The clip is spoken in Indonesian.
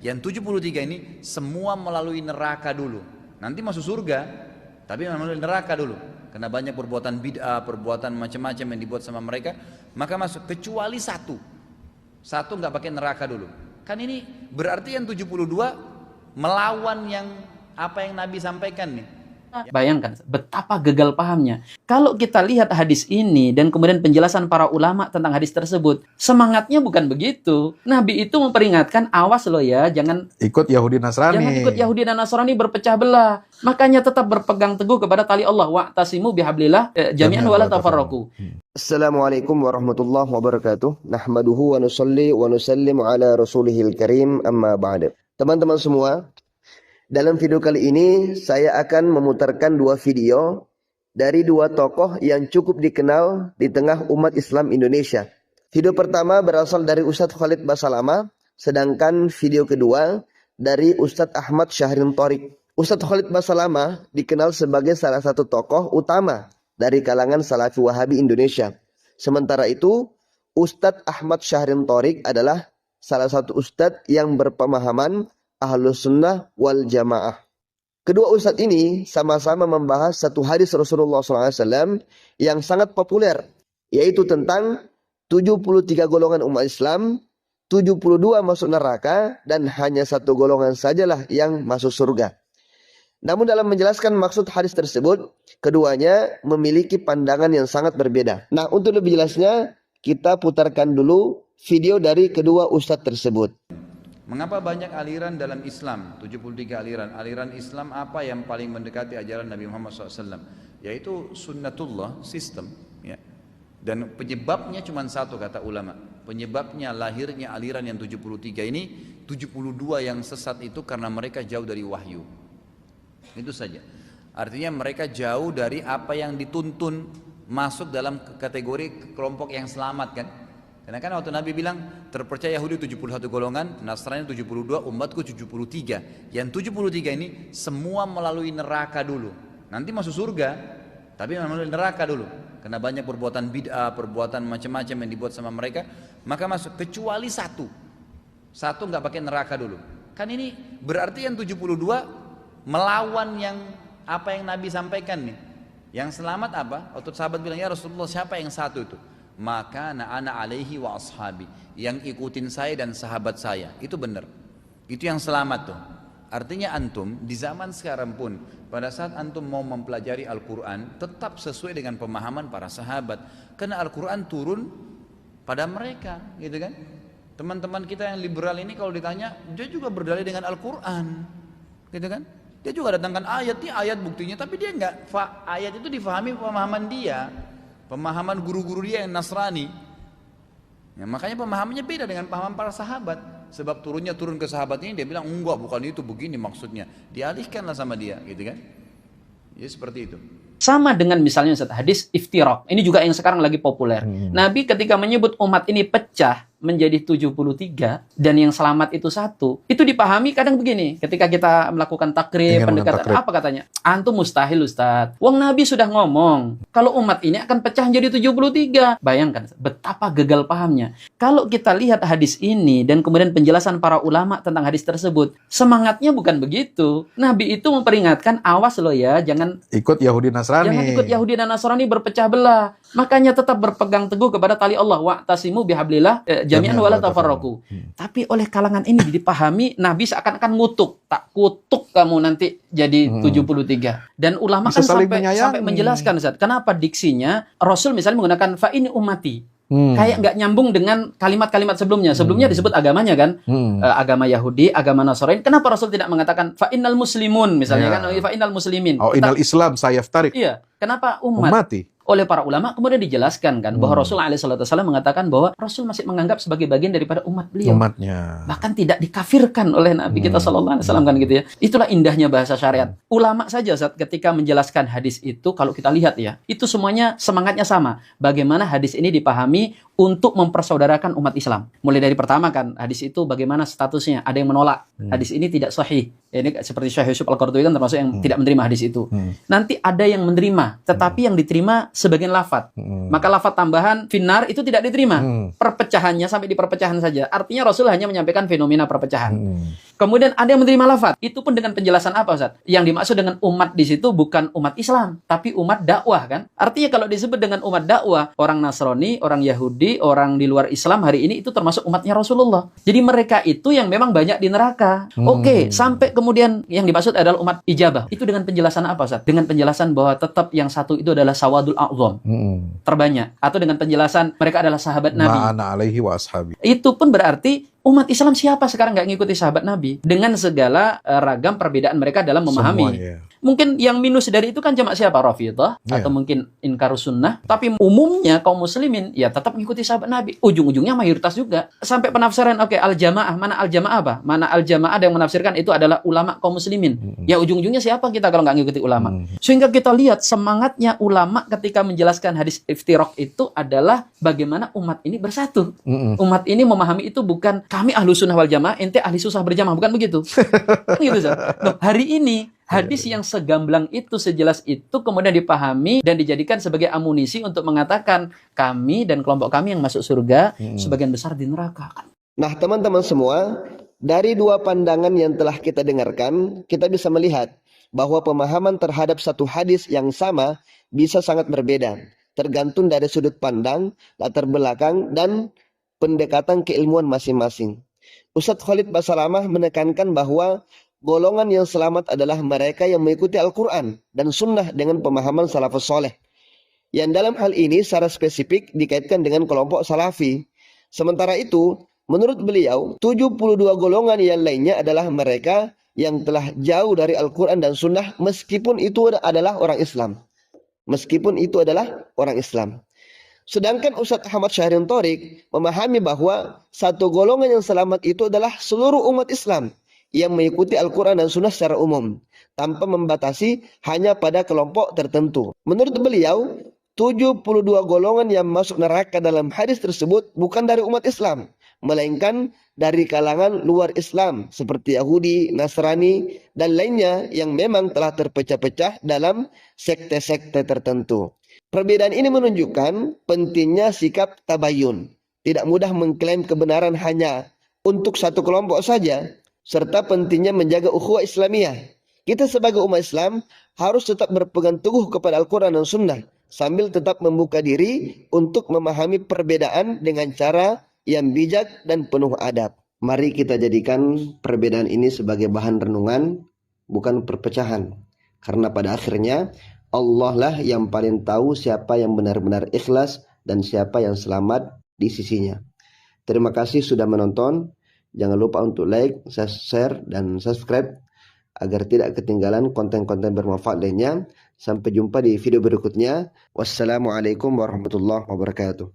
Yang 73 ini semua melalui neraka dulu. Nanti masuk surga, tapi melalui neraka dulu. Karena banyak perbuatan bid'ah, perbuatan macam-macam yang dibuat sama mereka, maka masuk kecuali satu. Satu nggak pakai neraka dulu. Kan ini berarti yang 72 melawan yang apa yang Nabi sampaikan nih. Bayangkan betapa gagal pahamnya. Kalau kita lihat hadis ini dan kemudian penjelasan para ulama tentang hadis tersebut, semangatnya bukan begitu. Nabi itu memperingatkan, awas loh ya, jangan ikut Yahudi Nasrani. Jangan ikut Yahudi dan Nasrani berpecah belah. Makanya tetap berpegang teguh kepada tali Allah. Wa'tasimu bihablillah jami'an wala tafarraqu. Assalamualaikum warahmatullahi wabarakatuh. Nahmaduhu wa nusalli wa nusallimu ala rasulihil karim amma ba'd. Teman-teman semua, dalam video kali ini saya akan memutarkan dua video dari dua tokoh yang cukup dikenal di tengah umat Islam Indonesia. Video pertama berasal dari Ustadz Khalid Basalamah, sedangkan video kedua dari Ustadz Ahmad Syahrin Thorik. Ustadz Khalid Basalamah dikenal sebagai salah satu tokoh utama dari kalangan Salafi Wahabi Indonesia. Sementara itu, Ustadz Ahmad Syahrin Thorik adalah salah satu ustadz yang berpemahaman Ahlus Sunnah wal Jamaah. Kedua ustadz ini sama-sama membahas satu hadis Rasulullah SAW yang sangat populer, yaitu tentang 73 golongan umat Islam, 72 masuk neraka, dan hanya satu golongan sajalah yang masuk surga. Namun dalam menjelaskan maksud hadis tersebut, keduanya memiliki pandangan yang sangat berbeda. Nah, untuk lebih jelasnya, kita putarkan dulu video dari kedua ustadz tersebut. Mengapa banyak aliran dalam Islam? 73 aliran. Aliran Islam apa yang paling mendekati ajaran Nabi Muhammad SAW? Yaitu sunnatullah, sistem. Ya. Dan penyebabnya cuma satu kata ulama. Penyebabnya lahirnya aliran yang 73 ini, 72 yang sesat itu karena mereka jauh dari wahyu. Itu saja. Artinya mereka jauh dari apa yang dituntun masuk dalam kategori kelompok yang selamat kan. Karena kan waktu Nabi bilang terpercaya Yahudi 71 golongan, Nasrani 72, umatku 73. Yang 73 ini semua melalui neraka dulu. Nanti masuk surga, tapi melalui neraka dulu. Karena banyak perbuatan bid'ah, perbuatan macam-macam yang dibuat sama mereka, maka masuk kecuali satu. Satu nggak pakai neraka dulu. Kan ini berarti yang 72 melawan yang apa yang Nabi sampaikan nih. Yang selamat apa? Waktu sahabat bilang, ya Rasulullah, siapa yang satu itu? Maka ana alaihi wa ashabi, yang ikutin saya dan sahabat saya, itu benar, itu yang selamat tuh. Artinya antum di zaman sekarang pun pada saat antum mau mempelajari Al-Quran tetap sesuai dengan pemahaman para sahabat, karena Al-Quran turun pada mereka gitu kan. Teman-teman kita yang liberal ini kalau ditanya, dia juga berdalil dengan Al-Quran gitu kan. Dia juga datangkan ayat, ini ayat buktinya, tapi dia enggak, ayat itu difahami pemahaman dia, pemahaman guru-guru dia yang Nasrani. Ya, makanya pemahamannya beda dengan pemahaman para sahabat. Sebab turun ke sahabat ini, dia bilang enggak, bukan itu, begini maksudnya. Dialihkanlah sama dia, gitu kan? Ya seperti itu. Sama dengan misalnya hadis iftiraq. Ini juga yang sekarang lagi populer. Nabi ketika menyebut umat ini pecah menjadi 73 dan yang selamat itu satu, itu dipahami kadang begini, ketika kita melakukan takrib, pendekatan, apa katanya? Antum mustahil Ustaz. Wong Nabi sudah ngomong kalau umat ini akan pecah menjadi 73. Bayangkan betapa gagal pahamnya. Kalau kita lihat hadis ini dan kemudian penjelasan para ulama tentang hadis tersebut, semangatnya bukan begitu. Nabi itu memperingatkan, awas loh ya, jangan ikut Yahudi Nasrani. Jangan ikut Yahudi dan Nasrani berpecah belah. Makanya tetap berpegang teguh kepada tali Allah. Wa'tasimu bihablillah jami'an wala tafarraqu. Tapi oleh kalangan ini dipahami Nabi seakan-akan ngutuk, tak kutuk kamu nanti jadi 73. Dan ulama kan sampai menjelaskan, Ustaz, kenapa diksinya Rasul misalnya menggunakan fa ini ummati. Kayak nggak nyambung dengan kalimat-kalimat sebelumnya. Sebelumnya disebut agamanya kan, agama Yahudi, agama Nasrani. Kenapa Rasul tidak mengatakan fa innal muslimun misalnya kan, fa innal muslimin. Oh, innal Islam sayaftarik. Iya, kenapa ummati? Oleh para ulama kemudian dijelaskan kan bahwa Rasul SAW mengatakan bahwa Rasul masih menganggap sebagai bagian daripada umat beliau. Umatnya. Bahkan tidak dikafirkan oleh Nabi kita SAW kan gitu ya. Itulah indahnya bahasa syariat. Ulama saja saat ketika menjelaskan hadis itu, kalau kita lihat ya, itu semuanya semangatnya sama. Bagaimana hadis ini dipahami untuk mempersaudarakan umat Islam. Mulai dari pertama kan, hadis itu bagaimana statusnya. Ada yang menolak, hadis ini tidak sahih. Ini seperti Syekh Yusuf Al-Qaradawi kan termasuk yang tidak menerima hadis itu. Nanti ada yang menerima, tetapi yang diterima sebagian lafaz. Maka lafaz tambahan finnar itu tidak diterima. Perpecahannya sampai di perpecahan saja. Artinya Rasul hanya menyampaikan fenomena perpecahan. Kemudian ada yang menerima lafaz. Itu pun dengan penjelasan apa, Ustaz? Yang dimaksud dengan umat di situ bukan umat Islam, tapi umat dakwah kan? Artinya kalau disebut dengan umat dakwah, orang Nasrani, orang Yahudi, orang di luar Islam hari ini itu termasuk umatnya Rasulullah. Jadi mereka itu yang memang banyak di neraka. Oke, sampai kemudian yang dimaksud adalah umat ijabah. Itu dengan penjelasan apa, Ustaz? Dengan penjelasan bahwa tetap yang satu itu adalah sawadul a'zam, terbanyak. Atau dengan penjelasan mereka adalah sahabat Nabi. Ma'ana alaihi wa ashabi. Itu pun berarti umat Islam siapa sekarang nggak ngikuti sahabat Nabi? Dengan segala ragam perbedaan mereka dalam memahami. Semua, ya. Mungkin yang minus dari itu kan cuma siapa? Rafidhah atau mungkin inkarus sunnah. Tapi umumnya kaum muslimin ya tetap ngikuti sahabat Nabi. Ujung-ujungnya mayoritas juga. Sampai penafsiran, oke, al-jamaah. Mana al-jamaah apa? Mana al-jamaah ada yang menafsirkan itu adalah ulama kaum muslimin. Ya ujung-ujungnya siapa kita kalau nggak ngikuti ulama? Sehingga kita lihat semangatnya ulama ketika menjelaskan hadis iftiraq itu adalah bagaimana umat ini bersatu. Umat ini memahami itu bukan kami ahlu sunnah wal jamaah, ente ahli susah berjamaah. Bukan begitu. Gitu, loh, hari ini hadis yang segamblang itu, sejelas itu kemudian dipahami dan dijadikan sebagai amunisi untuk mengatakan kami dan kelompok kami yang masuk surga sebagian besar di neraka. Nah, teman-teman semua, dari dua pandangan yang telah kita dengarkan, kita bisa melihat bahwa pemahaman terhadap satu hadis yang sama bisa sangat berbeda, tergantung dari sudut pandang, latar belakang, dan pendekatan keilmuan masing-masing. Ustadz Khalid Basalamah menekankan bahwa golongan yang selamat adalah mereka yang mengikuti Al-Quran dan Sunnah dengan pemahaman salafus soleh. Yang dalam hal ini secara spesifik dikaitkan dengan kelompok salafi. Sementara itu, menurut beliau, 72 golongan yang lainnya adalah mereka yang telah jauh dari Al-Quran dan Sunnah meskipun itu adalah orang Islam. Meskipun itu adalah orang Islam. Sedangkan Ustadz Ahmad Syahrin Thorik memahami bahwa satu golongan yang selamat itu adalah seluruh umat Islam yang mengikuti Al-Quran dan Sunnah secara umum, tanpa membatasi hanya pada kelompok tertentu. Menurut beliau, 72 golongan yang masuk neraka dalam hadis tersebut bukan dari umat Islam, melainkan dari kalangan luar Islam, seperti Yahudi, Nasrani, dan lainnya yang memang telah terpecah-pecah dalam sekte-sekte tertentu. Perbedaan ini menunjukkan pentingnya sikap tabayun, tidak mudah mengklaim kebenaran hanya untuk satu kelompok saja, serta pentingnya menjaga ukhuwah Islamiyah. Kita sebagai umat Islam harus tetap berpegang teguh kepada Al-Quran dan Sunnah, sambil tetap membuka diri untuk memahami perbedaan dengan cara yang bijak dan penuh adab. Mari kita jadikan perbedaan ini sebagai bahan renungan, bukan perpecahan. Karena pada akhirnya Allah lah yang paling tahu siapa yang benar-benar ikhlas dan siapa yang selamat di sisinya. Terima kasih sudah menonton. Jangan lupa untuk like, share, dan subscribe agar tidak ketinggalan konten-konten bermanfaat lainnya. Sampai jumpa di video berikutnya. Wassalamualaikum warahmatullahi wabarakatuh.